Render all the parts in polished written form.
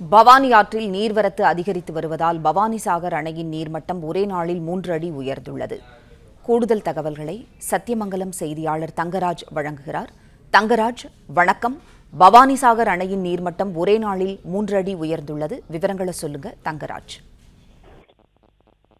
பவானி ஆற்றில் நீர்வரத்து அதிகரித்து வருவதால் பவானிசாகர் அணையின் நீர்மட்டம் ஒரே நாளில் 3 அடி உயர்ந்துள்ளது. கூடுதல் தகவல்களை சத்தியமங்கலம் செய்தியாளர் தங்கராஜ் வழங்குகிறார். தங்கராஜ், வணக்கம். பவானிசாகர் அணையின் நீர்மட்டம் ஒரே நாளில் 3 அடி உயர்ந்துள்ளது. விவரங்களை சொல்லுங்க தங்கராஜ்.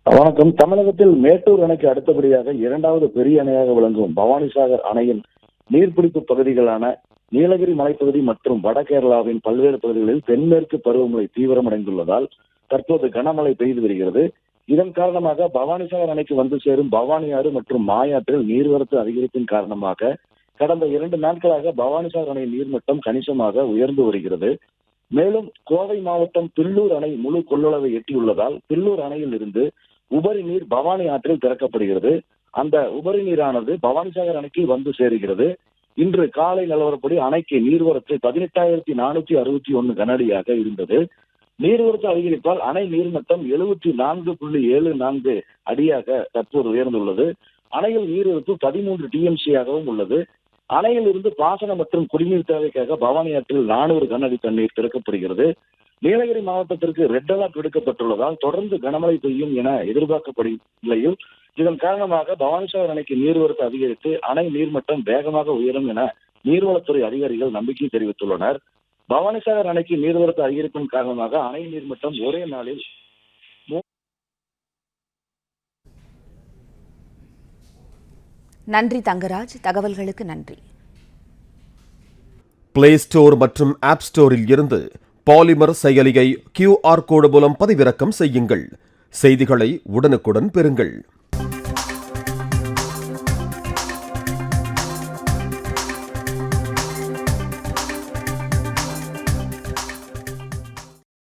வணக்கம். தமிழகத்தில் மேட்டூர் அணைக்கு அடுத்தபடியாக இரண்டாவது பெரிய அணையாக விளங்கும் பவானிசாகர் அணையின் நீர்பிடிப்பு பகுதிகளான நீலகிரி மலைப்பகுதி மற்றும் வட கேரளாவின் பல்வேறு பகுதிகளில் தென்மேற்கு பருவமழை தீவிரமடைந்துள்ளதால் தற்போது கனமழை பெய்து வருகிறது. இதன் காரணமாக பவானிசாகர் அணைக்கு வந்து சேரும் பவானி ஆறு மற்றும் மாயாற்றில் நீர்வரத்து அதிகரிப்பின் காரணமாக கடந்த 2 நாட்களாக பவானிசாகர் அணை நீர்மட்டம் கணிசமாக உயர்ந்து வருகிறது. மேலும் கோவை மாவட்டம் பில்லூர் அணை முழு கொள்ளளவை எட்டியுள்ளதால் பில்லூர் அணையில் இருந்து உபரி நீர் பவானி ஆற்றில் திறக்கப்படுகிறது. அந்த உபரி நீரானது பவானிசாகர் அணைக்கு வந்து சேருகிறது. இன்று காலை நிலவரப்படி அணைக்கு நீர்வரத்து 18,461 கனஅடியாக இருந்தது. நீர்வரத்து அதிகரிப்பால் அணை நீர்மட்டம் 74.74 அடியாக தற்போது உயர்ந்துள்ளது. அணையில் நீர்வரத்து 13 TMC-யாகவும் உள்ளது. அணையில் இருந்து பாசன மற்றும் குடிநீர் தேவைக்காக பவானி ஆற்றில் 400 கனஅடி தண்ணீர் திறக்கப்படுகிறது. நீலகிரி மாவட்டத்திற்கு ரெட் அலர்ட் விடுக்கப்பட்டுள்ளதால் தொடர்ந்து கனமழை பெய்யும் என எதிர்பார்க்கப்படும் நிலையில் இதன் காரணமாக பவானிசாகர் அணைக்கு நீர்வரத்து அதிகரித்து அணை நீர்மட்டம் வேகமாக உயரும் என நீர்வளத்துறை அதிகாரிகள் நம்பிக்கை தெரிவித்துள்ளனர். பவானிசாகர் அணைக்கு நீர்வரத்து அதிகரிப்பின் காரணமாக அணை நீர்மட்டம் ஒரே நாளில் நன்றி தங்கராஜ், தகவல்களுக்கு நன்றி. பிளே ஸ்டோர் மற்றும் ஆப் ஸ்டோரில் இருந்து பாலிமர் செயலியை QR கோடு மூலம் பதிவிறக்கம் செய்யுங்கள். செய்திகளை உடனுக்குடன் பெறுங்கள்.